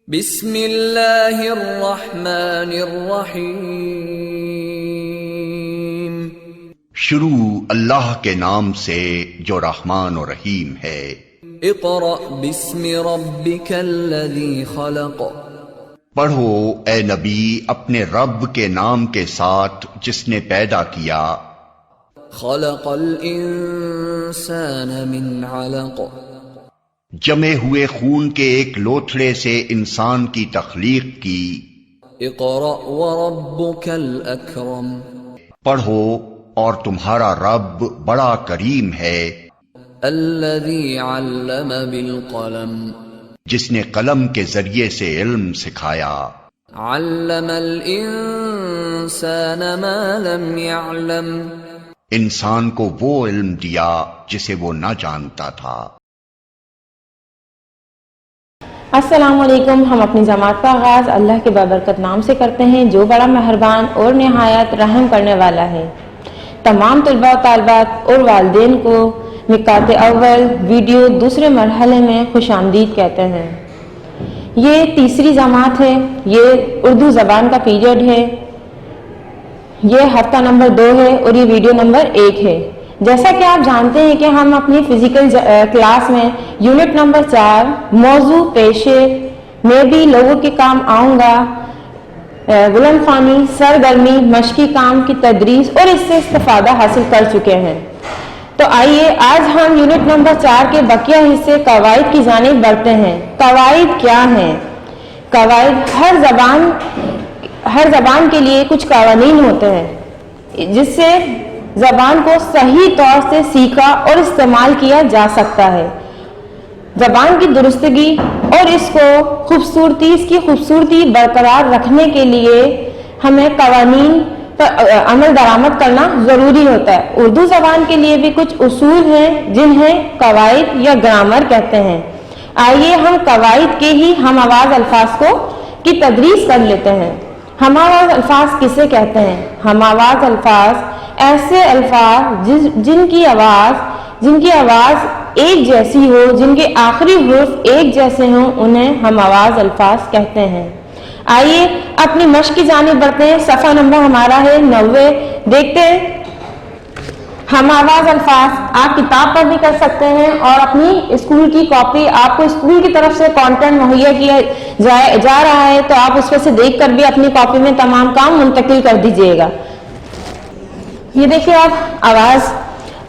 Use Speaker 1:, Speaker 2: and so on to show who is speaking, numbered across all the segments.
Speaker 1: बिस्मिल्लाहिर्रहमानिर्रहीम।
Speaker 2: शुरू अल्लाह के नाम से जो रहमान और रहीम है।
Speaker 1: इक़रा बिस्मि रब्बिकल्लज़ी खलक़।
Speaker 2: पढ़ो ए नबी अपने रब के नाम के साथ जिसने पैदा किया।
Speaker 1: खलक़ल इंसान मिन अलक़।
Speaker 2: जमे हुए खून के एक लोथड़े से इंसान की तख्लीक की।
Speaker 1: इक़रा व रब्बुकल अकरम।
Speaker 2: पढ़ो और तुम्हारा रब बड़ा करीम है।
Speaker 1: अल्लज़ी अल्लम बिल क़लम।
Speaker 2: जिसने कलम के जरिए से इल्म सिखाया।
Speaker 1: अल्लमल इंसान मा लम यअलम।
Speaker 2: इंसान को वो इल्म दिया जिसे वो न जानता था।
Speaker 3: अस्सलामुअलैकुम। हम अपनी जमात का आगाज़ अल्लाह के बाबरकत नाम से करते हैं जो बड़ा मेहरबान और निहायत रहम करने वाला है। तमाम तलबा और तालिबात और वालिदैन को मिकात अव्वल वीडियो दूसरे मरहले में खुशामदीद कहते हैं। ये तीसरी जमात है। ये उर्दू ज़बान का पीरियड है। ये हफ्ता नंबर 2 है और ये वीडियो नंबर 1 है। जैसा कि आप जानते हैं कि हम अपनी फिजिकल क्लास में यूनिट नंबर 4 मौजू पेशे में भी लोगों के काम आऊँगा, बुलंद ख़्वानी, सरगर्मी, मशकी काम की तदरीस और इससे इस्तिफ़ादा हासिल कर चुके हैं। तो आइए आज हम यूनिट नंबर 4 के बकिया हिस्से कवायद की जानिब बढ़ते हैं। कवायद क्या हैं? कवायद हर ज़बान के लिए कुछ कवानीन होते हैं जिससे ज़बान को सही तौर से सीखा और इस्तेमाल किया जा सकता है। ज़बान की दुरुस्तगी और इसकी खूबसूरती बरकरार रखने के लिए हमें कवानीन पर अमल दरामद करना ज़रूरी होता है। उर्दू ज़बान के लिए भी कुछ उसूल हैं जिन्हें कवायद या ग्रामर कहते हैं। आइए हम कवायद के ही हम आवाज़ अल्फाज की तदरीस कर लेते हैं। हम आवाज़ अल्फाज किसे कहते हैं? हम आवाज़ अल्फाज ऐसे अल्फाज जिनकी आवाज़ एक जैसी हो, जिनके आखिरी हुर्फ एक जैसे हों, उन्हें हम आवाज़ अल्फाज कहते हैं। आइए अपनी मश्क की जानिब बढ़ते हैं। सफ़ा नंबर हमारा है 90। देखते हैं हम आवाज़ अल्फाज आप किताब पर भी कर सकते हैं और अपनी स्कूल की कॉपी, आपको स्कूल की तरफ से कंटेंट मुहैया किया जा रहा है तो आप उसमें से देखकर भी अपनी कॉपी में तमाम काम मुंतकिल कर दीजिएगा। ये देखिए आप आवाज़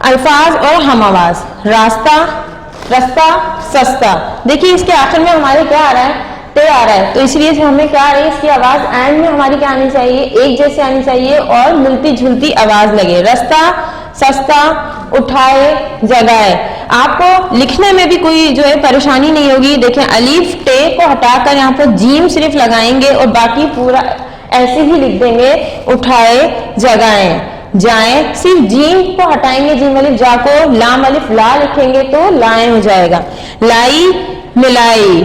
Speaker 3: अल्फाज और हम आवाज़। रास्ता, रस्ता, सस्ता। देखिए इसके आखिर में हमारे क्या आ रहा है? ते आ रहा है। तो इसलिए से हमें क्या आ रही है? इसकी आवाज़ एंड में हमारी क्या आनी चाहिए? एक जैसे आनी चाहिए और मिलती जुलती आवाज़ लगे। रस्ता, सस्ता, उठाए, जगाए। आपको लिखने में भी कोई जो है परेशानी नहीं होगी। देखें अलीफ टे को हटाकर यहाँ पर जीम सिर्फ लगाएंगे और बाकी पूरा ऐसे ही लिख देंगे। उठाए, जगाए, जाए, सिर्फ जीम को हटाएंगे, जीम अलिफ जा को लाम अलिफ ला लिखेंगे तो लाए हो जाएगा। लाई, मिलाई,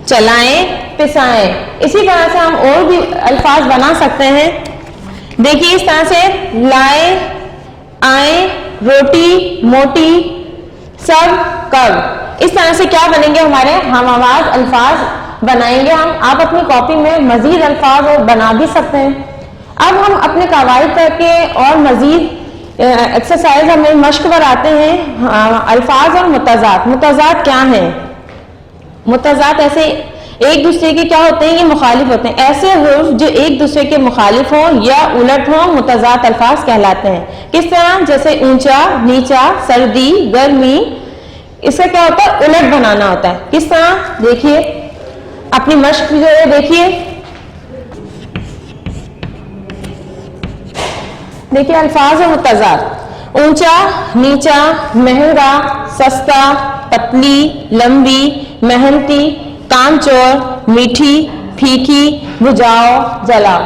Speaker 3: चलाएं, पिसाएं। इसी तरह से हम और भी अल्फाज बना सकते हैं। देखिए इस तरह से लाए, आए, रोटी, मोटी, सब, कब। इस तरह से क्या बनेंगे? हमारे हम आवाज अल्फाज बनाएंगे हम। आप अपनी कॉपी में मजीद अल्फाज बना भी सकते हैं। अब हम अपने कवायद करके और मजीद एक्सरसाइज हमें मश्क पर आते हैं। अल्फाज और मुतज़ात। मुतज़ात क्या हैं? मुतज़ात ऐसे एक दूसरे के क्या होते हैं? ये मुखालिफ होते हैं। ऐसे हुर्फ जो एक दूसरे के मुखालिफ हों या उलट हों मुतज़ात अल्फाज कहलाते हैं। किस तरह? जैसे ऊंचा, नीचा, सर्दी, गर्मी। इसका क्या होता है? उलट बनाना होता है। किस तरह? देखिए अपनी मश्क जो है देखिए अल्फाज और मुतज़ात। ऊंचा, नीचा, महंगा, सस्ता, पतली, लंबी, मेहनती, कामचोर, मीठी, फीकी, बुझाओ, जलाओ।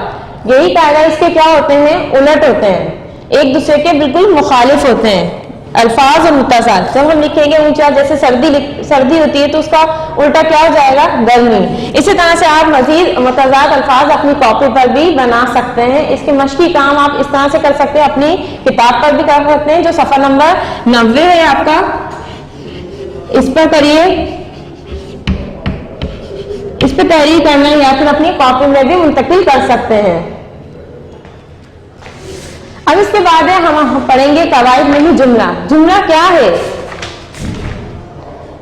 Speaker 3: यही कायदा इसके क्या होते हैं? उलट होते हैं, एक दूसरे के बिल्कुल मुखालिफ होते हैं। अल्फाज और मुतज़ात। जब हम लिखेंगे ऊंचा, जैसे सर्दी होती है तो उसका उल्टा क्या हो जाएगा? गर्मी। इसी तरह से आप मजीद मुतज़ात अल्फाज अपनी कॉपी पर भी बना सकते हैं। इसके मश्की काम आप इस तरह से कर सकते हैं, अपनी किताब पर भी कर सकते हैं जो सफ़ा नंबर 90 है आपका। इस पर करिए। इस पे तहरीर करना है या फिर अपनी कॉपी में भी मुंतकिल कर सकते हैं। अब इसके बाद है हम पढ़ेंगे कवायद में ही जुमला। जुमला क्या है?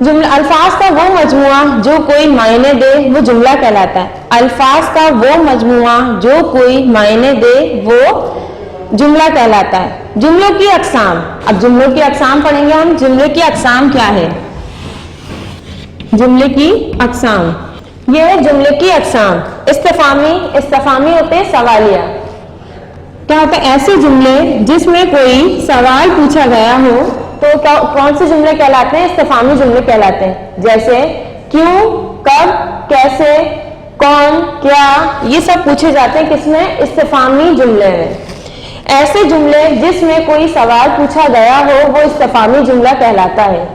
Speaker 3: जुमला अल्फाज का वो मजमुआ जो कोई मायने दे वो जुमला कहलाता है। अल्फाज का वो मजमुआ जो कोई मायने दे वो जुमला कहलाता है। जुमलों की अक़साम, अब जुमलों की अक़साम पढ़ेंगे हम। जुमले की अक़साम क्या है? जुमले की अक़साम, ये है जुमले की अक़साम। इस्तिफ़ामी होते हैं सवालिया। क्या होता है? ऐसे जुमले जिसमें कोई सवाल पूछा गया हो तो कौन से जुमले कहलाते हैं? इस्तिफ़ामी जुमले कहलाते हैं। जैसे क्यों, कब, कैसे, कौन, क्या, ये सब पूछे जाते हैं किसमें? इस्तिफ़ामी जुमले में। ऐसे जुमले जिसमें कोई सवाल पूछा गया हो वो इस्तिफ़ामी जुमला कहलाता है।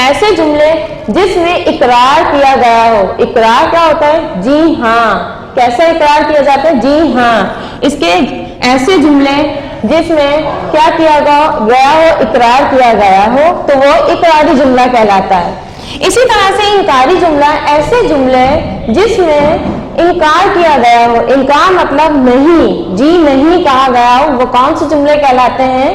Speaker 3: ऐसे जुमले जिसमें इकरार किया गया हो। इकरार क्या होता है? जी हाँ। कैसे इकरार किया जाता है? जी हाँ। इसके ऐसे जुमले जिसमें क्या किया गया हो? इकरार किया गया हो तो वो इकरारी जुमला कहलाता है। इसी तरह से इनकारी जुमला, ऐसे जुमले जिसमें इनकार किया गया हो। इनकार मतलब नहीं, जी नहीं कहा गया हो, वो कौन से जुमले कहलाते हैं?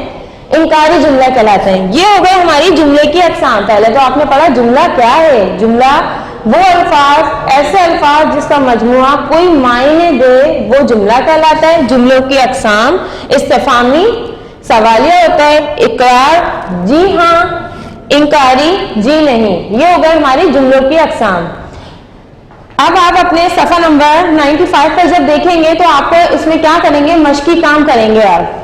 Speaker 3: इनकारी जुमला कहलाते हैं। ये हो गए हमारी जुमले की अक़साम। पहले तो आपने पढ़ा जुमला क्या है। जुमला वो अल्फाज, ऐसे अल्फाज जिसका मजमुआ कोई मायने दे वो जुमला कहलाता है। जुमलों की अक़साम इस्तिफ़ामी सवालिया होता है, इकरार जी हाँ, इनकारी जी नहीं। ये हो गए हमारी जुमलों की अक़साम। अब आप अपने सफ़ा नंबर 95 पर जब देखेंगे तो आपको इसमें क्या करेंगे? मश्की काम करेंगे आप।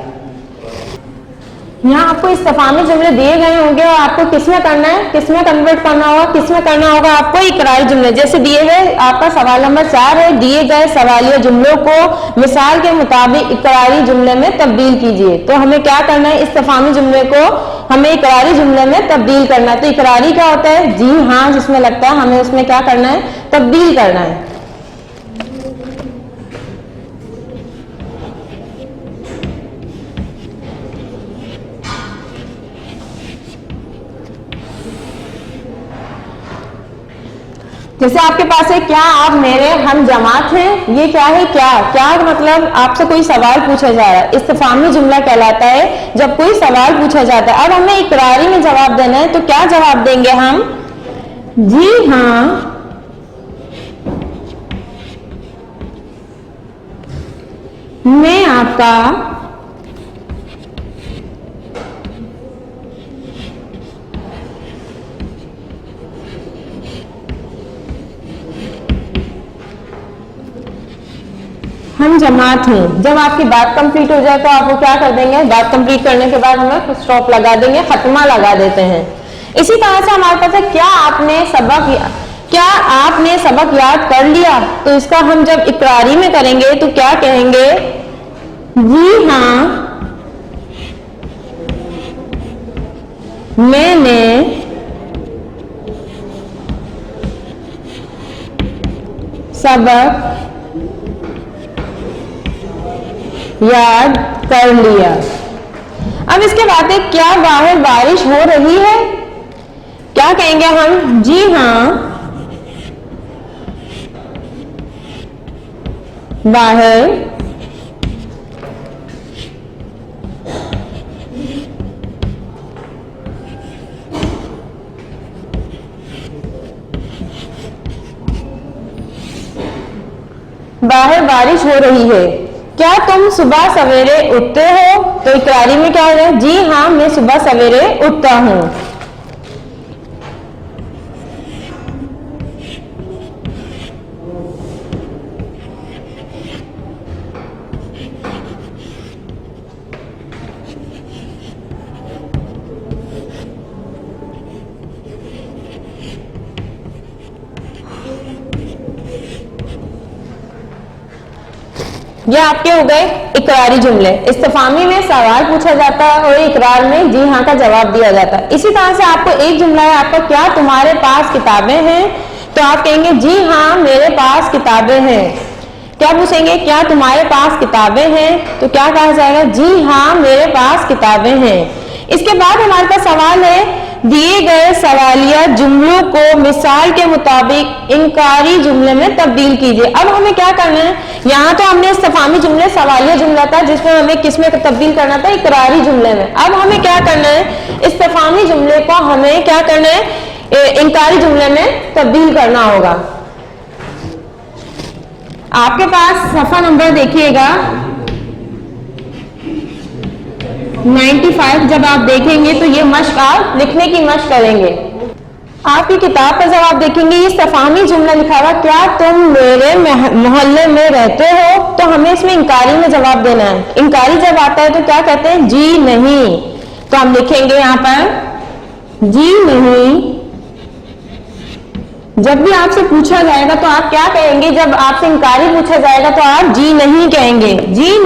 Speaker 3: यहाँ आपको इस्तिफ़ामी जुमले दिए गए होंगे और आपको किसमें करना है? किसमें कन्वर्ट करना होगा? किसमें करना होगा आपको? इकरारी जुमले। जैसे दिए गए आपका सवाल नंबर 4 है, दिए गए सवालिया जुमलों को मिसाल के मुताबिक इकरारी जुमले में तब्दील कीजिए। तो हमें क्या करना है? इस्तिफ़ामी जुमले को हमें इकरारी जुमले में तब्दील करना है। तो इकरारी क्या होता है? जी हाँ जिसमें लगता है, हमें उसमें क्या करना है? तब्दील करना है। जैसे आपके पास है क्या, आप मेरे, हम जमात हैं। ये क्या है? क्या क्या मतलब आपसे कोई सवाल पूछा जा रहा है। इस्तिफ़ामी जुमला कहलाता है जब कोई सवाल पूछा जाता है। अब हमें इकरारी में जवाब देना है तो क्या जवाब देंगे हम? जी हाँ, मैं आपका हम जमात हैं। जब आपकी बात कंप्लीट हो जाए तो आप वो क्या कर देंगे? बात कंप्लीट करने के बाद हमें फुल स्टॉप लगा देंगे, खत्मा लगा देते हैं। इसी तरह से हमारे पास है क्या आपने सबक याद कर लिया? तो इसका हम जब इकरारी में करेंगे तो क्या कहेंगे? जी हाँ, मैंने सबक याद कर लिया। अब इसके बाद है क्या बाहर बारिश हो रही है? क्या कहेंगे हम? जी हाँ, बाहर बारिश हो रही है। क्या तुम सुबह सवेरे उठते हो? तो इकरारी में क्या होगा? जी हाँ, मैं सुबह सवेरे उठता हूँ। ये आपके हो गए इकरारी जुमले। इस्तिफ़ामी में सवाल पूछा जाता है और इकरार में जी हाँ का जवाब दिया जाता है। इसी तरह से आपको एक जुमला है आपका, क्या तुम्हारे पास किताबें हैं? तो आप कहेंगे जी हाँ मेरे पास किताबें हैं। क्या पूछेंगे? क्या तुम्हारे पास किताबें हैं? तो क्या कहा जाएगा? जी हाँ मेरे पास किताबें हैं। इसके बाद हमारे पास सवाल है दिए गए सवालिया जुमलों को मिसाल के मुताबिक इनकारी जुमले में तब्दील कीजिए। अब हमें क्या करना है, यहाँ तो हमने इस्तिफामी जुमले सवालिया जुमला था जिसमें हमें किस में तब्दील करना था, इकरारी जुमले में। अब हमें क्या करना है, इस्तिफामी जुमले को हमें क्या करना है, इनकारी जुमले में तब्दील करना होगा। आपके पास सफा नंबर देखिएगा 95। जब आप देखेंगे तो ये मश्क आप लिखने की मश्क करेंगे। आपकी किताब पर जब आप देखेंगे ये इस्तिफामी जुमला लिखा हुआ, क्या तुम मेरे मोहल्ले में रहते हो, तो हमें इसमें इनकारी में जवाब देना है। इनकारी जब आता है तो क्या कहते हैं, जी नहीं। तो हम लिखेंगे यहाँ पर जी नहीं। जब भी आपसे पूछा जाएगा तो आप क्या कहेंगे, जब आपसे इनकारी पूछा जाएगा तो आप जी नहीं कहेंगे। जी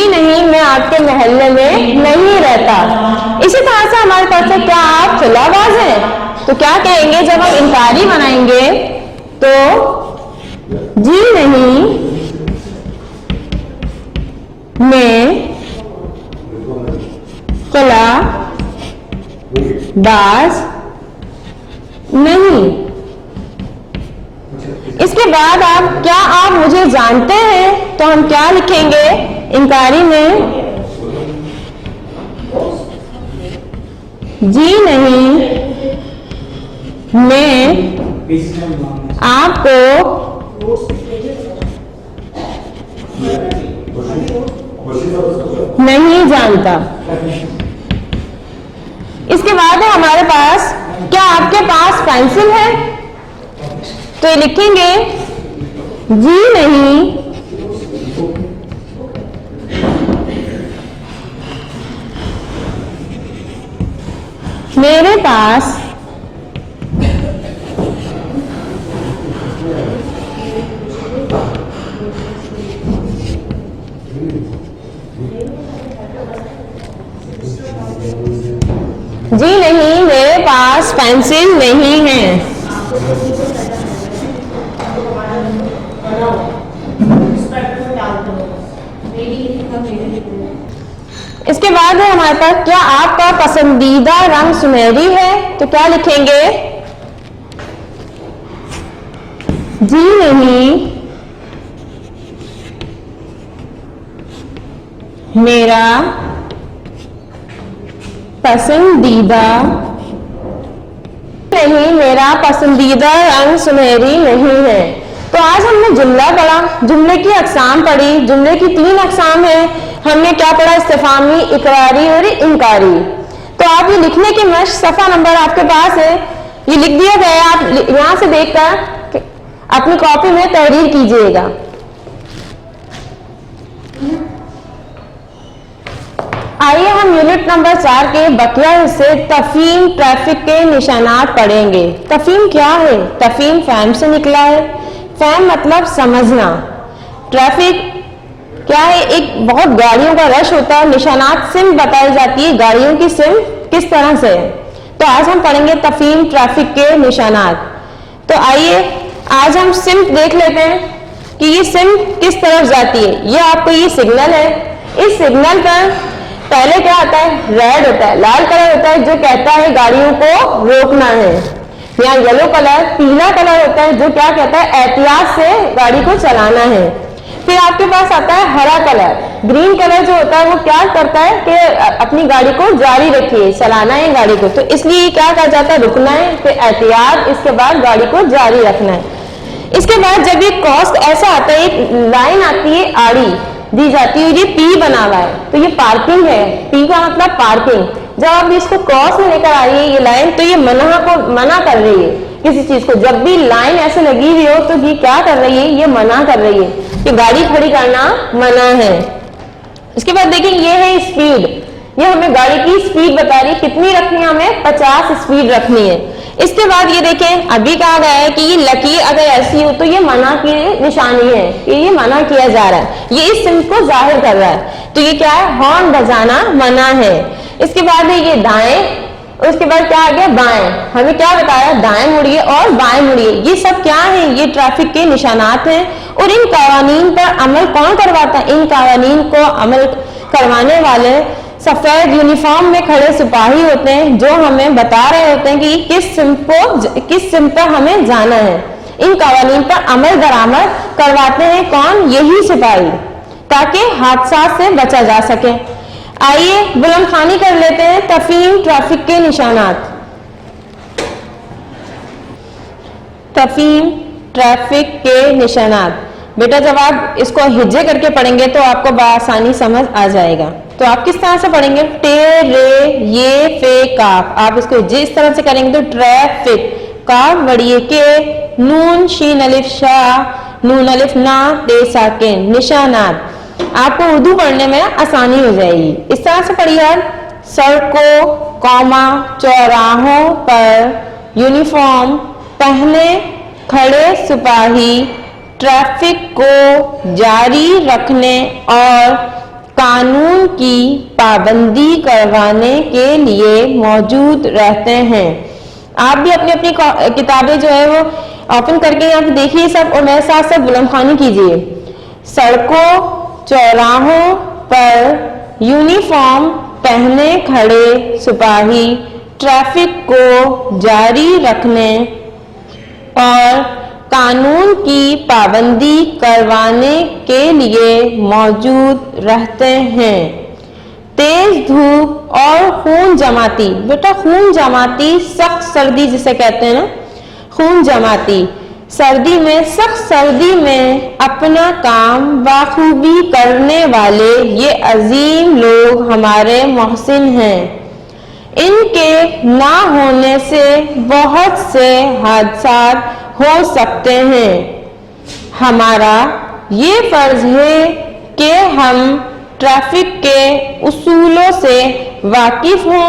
Speaker 3: नहीं मैं आपके मोहल्ले में नहीं रहता। इसी तरह से हमारे पास है, क्या आप खुलाबाज हैं, तो क्या कहेंगे, जब हम इनकारी बनाएंगे तो जी नहीं मैं खुलाबाज नहीं। इसके बाद क्या आप मुझे जानते हैं, तो हम क्या लिखेंगे, इनकारी में जी नहीं मैं आपको नहीं जानता। इसके बाद है हमारे पास, क्या आपके पास पेंसिल है, तो ये लिखेंगे जी नहीं मेरे पास जी नहीं मेरे पास पेंसिल नहीं है। इसके बाद है हमारे पास, क्या आपका पसंदीदा रंग सुनहरी है, तो क्या लिखेंगे, जी नहीं मेरा पसंदीदा रंग सुनहरी नहीं है। तो आज हमने जुमला पढ़ा, जुमले की अकसाम पढ़ी। जुमले की 3 अकसाम है। हमने क्या पढ़ा, इस्तिफामी, इकरारी और इनकारी। तो आप ये लिखने की मश्क, सफा नंबर आपके पास है, ये लिख दिया गया है। आप यहां से देखकर अपनी कॉपी में तहरीर कीजिएगा। आइए हम यूनिट नंबर 4 के बकिया हिस्से तफहीम, ट्रैफिक के निशानात पढ़ेंगे। तफहीम क्या है, तफहीम फहम से निकला है। फहम मतलब समझना। ट्रैफिक क्या है, एक बहुत गाड़ियों का रश होता है। निशानात, सिम बताई जाती है, गाड़ियों की सिम किस तरह से है। तो आज हम पढ़ेंगे तफहीम, ट्रैफिक के निशानात। तो आइए आज हम सिम देख लेते हैं कि ये सिम किस तरफ जाती है। ये आपको ये सिग्नल है, इस सिग्नल पर पहले क्या आता है, रेड होता है, लाल कलर होता है जो कहता है गाड़ियों को रोकना है। यहाँ येलो कलर, पीला कलर होता है जो क्या कहता है एहतियात से गाड़ी को चलाना है। फिर आपके पास आता है हरा कलर, ग्रीन कलर जो होता है वो क्या करता है कि अपनी गाड़ी को जारी रखिए, चलाना है गाड़ी को, तो इसलिए क्या कहा जाता है, रुकना है, फिर एहतियात, इसके बाद गाड़ी को जारी रखना है। इसके बाद जब ये क्रॉस ऐसा आता है, एक लाइन आती है आड़ी दी जाती है, ये पी बना हुआ है, तो ये पार्किंग है। पी का मतलब पार्किंग। जब आप इसको क्रॉस में लेकर आ रही है ये लाइन, तो ये मना कर रही है किसी चीज को। जब भी लाइन ऐसे लगी हुई हो तो ये क्या कर रही है, ये मना कर रही है कि गाड़ी खड़ी करना मना है। इसके बाद देखिए ये है स्पीड, ये हमें गाड़ी की स्पीड बता रही है, कितनी रखनी है, हमें 50 स्पीड रखनी है। इसके बाद ये देखें, अभी कहा गया है कि ये लकीर अगर ऐसी हो तो ये मना की निशानी है कि ये मना किया जा रहा है, ये इस सिम को जाहिर कर रहा है। तो ये क्या है, हॉर्न बजाना मना है। इसके बाद है ये दाएं, उसके बाद क्या आ गया बाएं, हमें क्या बताया, दाएं मुड़िए और बाएं मुड़िए। ये सब क्या है, ये ट्रैफिक के निशानात हैं। और इन कवानीन पर अमल कौन करवाता है, इन कवानीन को अमल करवाने वाले सफेद यूनिफॉर्म में खड़े सिपाही होते हैं जो हमें बता रहे होते हैं कि किस सिम पर हमें जाना है। इन कवानीन पर अमल दरामद करवाते हैं कौन? यही सिपाही, ताकि हादसा से बचा जा सके। आइए बुलंद खानी कर लेते हैं तफहीम ट्रैफिक के निशानात। तफहीम ट्रैफिक के निशानात। बेटा जब आप इसको हिज्जे करके पढ़ेंगे तो आपको बआसानी समझ आ जाएगा। तो आप किस तरह से पढ़ेंगे? टे रे ये फे काफ, आप इसको हिज्जे इस तरह से करेंगे तो ट्रैफिक, काफ बड़िए के, नून शीन अलिफ शाह, नून अलिफ ना, ते साकिन, निशानात। आपको उर्दू पढ़ने में आसानी हो जाएगी। इस तरह से पढ़िए आप, सड़कों, कौमा, चौराहों पर यूनिफॉर्म पहने खड़े सिपाही ट्रैफिक को जारी रखने और कानून की पाबंदी करवाने के लिए मौजूद रहते हैं। आप भी अपनी अपनी किताबें जो है वो ओपन करके यहाँ पे देखिए सब, और मेरे साथ साथ बुलंद खानी कीजिए। सड़कों चौराहों पर यूनिफॉर्म पहने खड़े सिपाही ट्रैफिक को जारी रखने और कानून की पाबंदी करवाने के लिए मौजूद रहते हैं। तेज धूप और खून जमाती। बेटा खून जमाती सख्त सर्दी जिसे कहते हैं ना, खून जमाती सर्दी में, सख्त सर्दी में अपना काम बाखूबी करने वाले ये अजीम लोग हमारे मोहसिन हैं। इनके ना होने से बहुत से हादसा हो सकते हैं। हमारा ये फर्ज है कि हम ट्रैफिक के उसूलों से वाकिफ हों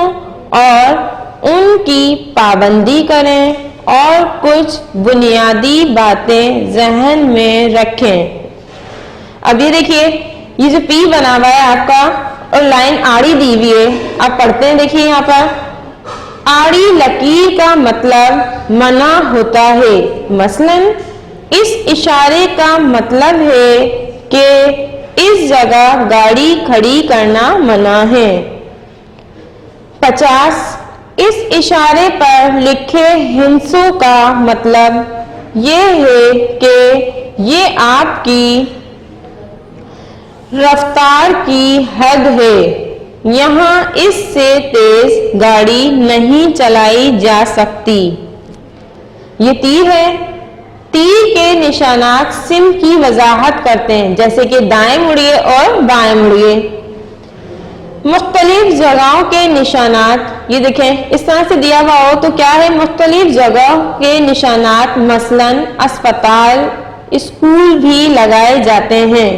Speaker 3: और उनकी पाबंदी करें और कुछ बुनियादी बातें जहन में रखें। अब ये देखिए, ये जो पी बना हुआ है आपका और लाइन आड़ी दी हुई है, आप पढ़ते हैं। देखिए यहाँ पर आड़ी लकीर का मतलब मना होता है। मसलन इस इशारे का मतलब है कि इस जगह गाड़ी खड़ी करना मना है। 50 इस इशारे पर लिखे हिंसों का मतलब ये है कि ये आपकी रफ्तार की हद है, यहाँ इससे तेज गाड़ी नहीं चलाई जा सकती। ये तीर है। तीर के निशानात सिम की वजाहत करते हैं, जैसे कि दाएं मुड़िए और बाएं मुड़िए। मुख्तलिफ जगहों के निशानात, ये देखें इस तरह से दिया हुआ हो तो क्या है? मुख्तलिफ जगह के निशानात, मसलन अस्पताल, स्कूल भी लगाए जाते हैं।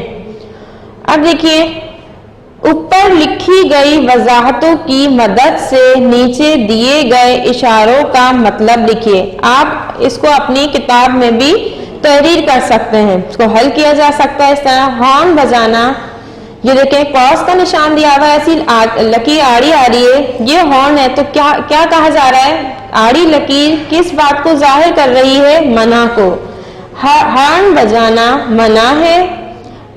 Speaker 3: अब देखिए, ऊपर लिखी गई वजाहतों की मदद से नीचे दिए गए इशारों का मतलब लिखिए। आप इसको अपनी किताब में भी तहरीर कर सकते हैं, इसको हल किया जा सकता है इस तरह। हॉर्न बजाना, ये देखें क्रॉस का निशान दिया हुआ है, ऐसी लकीर आड़ी आ रही है, ये हॉर्न है। तो क्या क्या कहा जा रहा है? आड़ी लकीर किस बात को जाहिर कर रही है? मना को। हॉर्न बजाना मना है।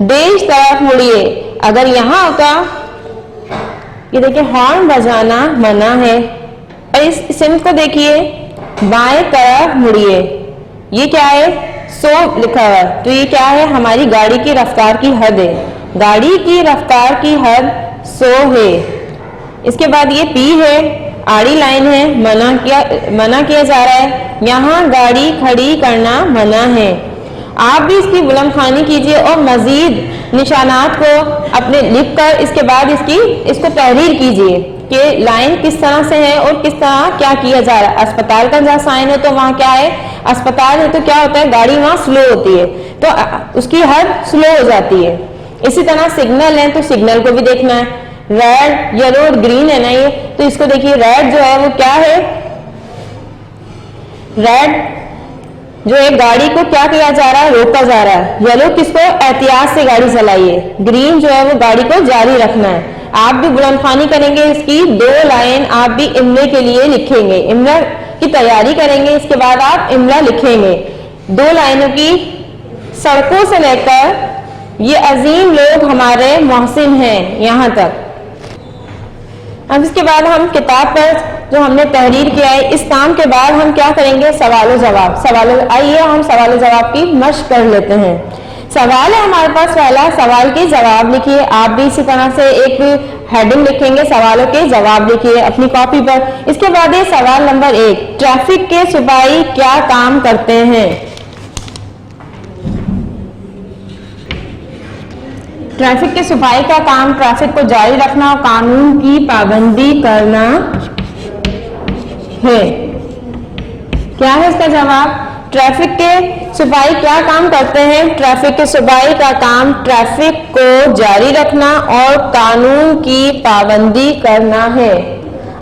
Speaker 3: देश तरफ मुड़िए, अगर यहाँ होता, ये देखिए हॉर्न बजाना मना है। और इस सिम को देखिए, बाएं तरफ मुड़िए, ये क्या है? 100 लिखा हुआ है, तो ये क्या है? हमारी गाड़ी की रफ्तार की हद है। गाड़ी की रफ्तार की हद 100 है। इसके बाद ये पी है, आड़ी लाइन है, मना किया जा रहा है, यहाँ गाड़ी खड़ी करना मना है। आप भी इसकी बुलंद खानी कीजिए और मजीद निशानात को अपने लिख कर इसके बाद इसको तहरीर कीजिए कि लाइन किस तरह से है और किस तरह क्या किया जा रहा है। अस्पताल का जहाँ साइन है तो वहाँ क्या है? अस्पताल है तो क्या होता है? गाड़ी वहाँ स्लो होती है तो उसकी हद स्लो हो जाती है। इसी तरह सिग्नल है तो सिग्नल को भी देखना है। रेड, येलो और ग्रीन है ना ये, तो इसको देखिए रेड जो है वो क्या है? रेड जो एक गाड़ी को क्या किया जा रहा है? रोका जा रहा है। येलो किसको? एहतियात से गाड़ी चलाइए। ग्रीन जो है वो गाड़ी को जारी रखना है। आप भी बुलंद खानी करेंगे, इसकी 2 लाइन आप भी इमले के लिए लिखेंगे, इमला की तैयारी करेंगे, इसके बाद आप इमला लिखेंगे 2 लाइनों की। सड़कों से लेकर ये अजीम लोग हमारे मोहसिन हैं यहाँ तक। अब इसके बाद हम किताब पर जो हमने तहरीर किया है, इस काम के बाद हम क्या करेंगे, सवाल जवाब। आइए हम सवाल जवाब की मशक कर लेते हैं। सवाल है हमारे पास पहला, सवाल के जवाब लिखिए। आप भी इसी तरह से एक हेडिंग लिखेंगे, सवालों के जवाब लिखिए अपनी कॉपी पर। इसके बाद ये सवाल नंबर 1, ट्रैफिक के सिपाही क्या काम करते हैं? ट्रैफिक के सिपाही का काम ट्रैफिक को जारी रखना और कानून की पाबंदी करना है। क्या है इसका जवाब? ट्रैफिक के सिपाही क्या काम करते हैं? ट्रैफिक के सिपाही का काम ट्रैफिक को जारी रखना और कानून की पाबंदी करना है।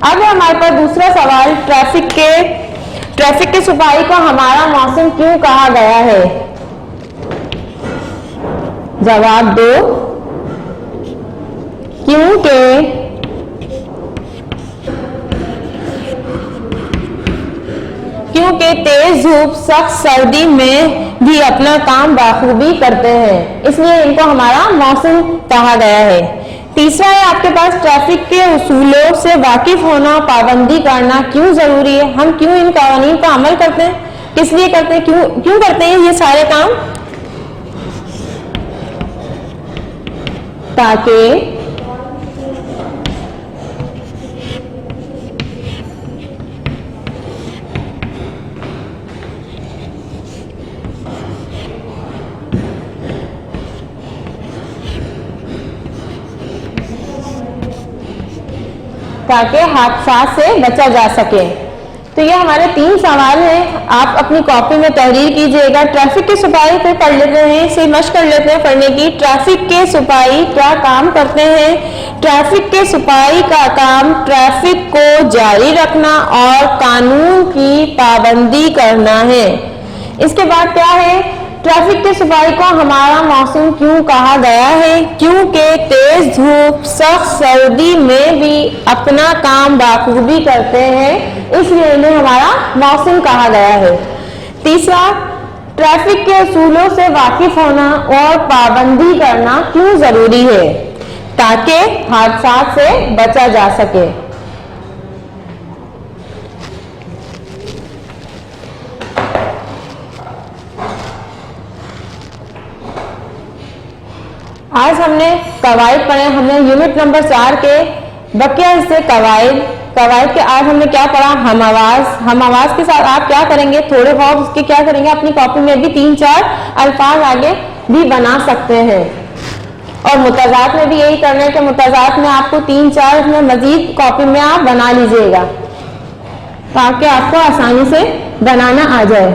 Speaker 3: अब हमारे पास दूसरा सवाल, ट्रैफिक के सिपाही को हमारा मौसम क्यों कहा गया है? जवाब दो, क्योंकि तेज धूप सख्त सर्दी में भी अपना काम बखूबी करते हैं, इसलिए इनको हमारा मौसम कहा गया है। तीसरा है आपके पास, ट्रैफिक के उसूलों से वाकिफ होना, पाबंदी करना क्यों जरूरी है? हम क्यों इन कानून का अमल करते हैं, किस लिए करते हैं, क्यों करते हैं ये सारे काम? ताकि हादसा से बचा जा सके। तो ये हमारे 3 सवाल हैं, आप अपनी कॉपी में तहरीर कीजिएगा। ट्रैफिक के सिपाही पे पढ़ लेते हैं, इसे मशक कर लेते हैं पढ़ने की। ट्रैफिक के सिपाही क्या काम करते हैं? ट्रैफिक के सिपाही का काम ट्रैफिक को जारी रखना और कानून की पाबंदी करना है। इसके बाद क्या है, ट्रैफिक के सिपाही को हमारा मौसम क्यों कहा गया है? क्योंकि तेज धूप सख्त सर्दी में भी अपना काम बखूबी करते हैं, इसलिए इन्हें हमारा मौसम कहा गया है। तीसरा, ट्रैफिक के उसूलों से वाकिफ होना और पाबंदी करना क्यों जरूरी है? ताकि हादसा से बचा जा सके। आज हमने कवायद पढ़े, हमने यूनिट नंबर 4 के बकिया हिस्से कवायद के आज हमने क्या पढ़ा, हम आवाज के साथ आप क्या करेंगे, थोड़े बहुत उसके क्या करेंगे, अपनी कॉपी में भी 3-4 अल्फाज आगे भी बना सकते हैं। और मुताजात में भी यही करना है कि मुताजात में आपको 3-4 में मजीद कॉपी में आप बना लीजिएगा ताकि आपको आसानी से बनाना आ जाए।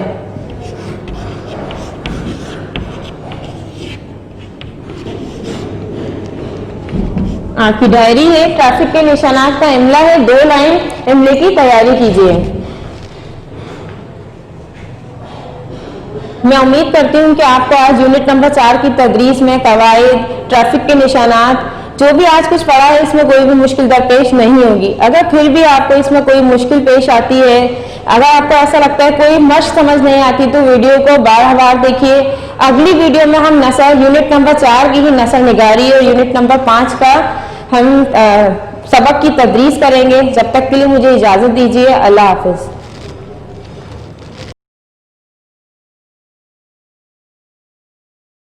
Speaker 3: आपकी डायरी है, ट्रैफिक के निशानात का इमला है, 2 लाइन इमले की तैयारी कीजिए। मैं उम्मीद करती हूँ कि आपको आज यूनिट नंबर 4 की तदरीस में कवायद, ट्रैफिक के निशानात, जो भी आज कुछ पढ़ा है, इसमें कोई भी मुश्किल दरपेश नहीं होगी। अगर फिर भी आपको इसमें कोई मुश्किल पेश आती है, अगर आपको ऐसा लगता है कोई मश्क समझ नहीं आती, तो वीडियो को बार-बार देखिए। अगली वीडियो में हम नस्ल यूनिट नंबर 4 की ही नस्ल निगारी और यूनिट नंबर 5 का हम सबक की तदरीस करेंगे। जब तक के लिए मुझे इजाजत दीजिए। अल्लाह हाफिज।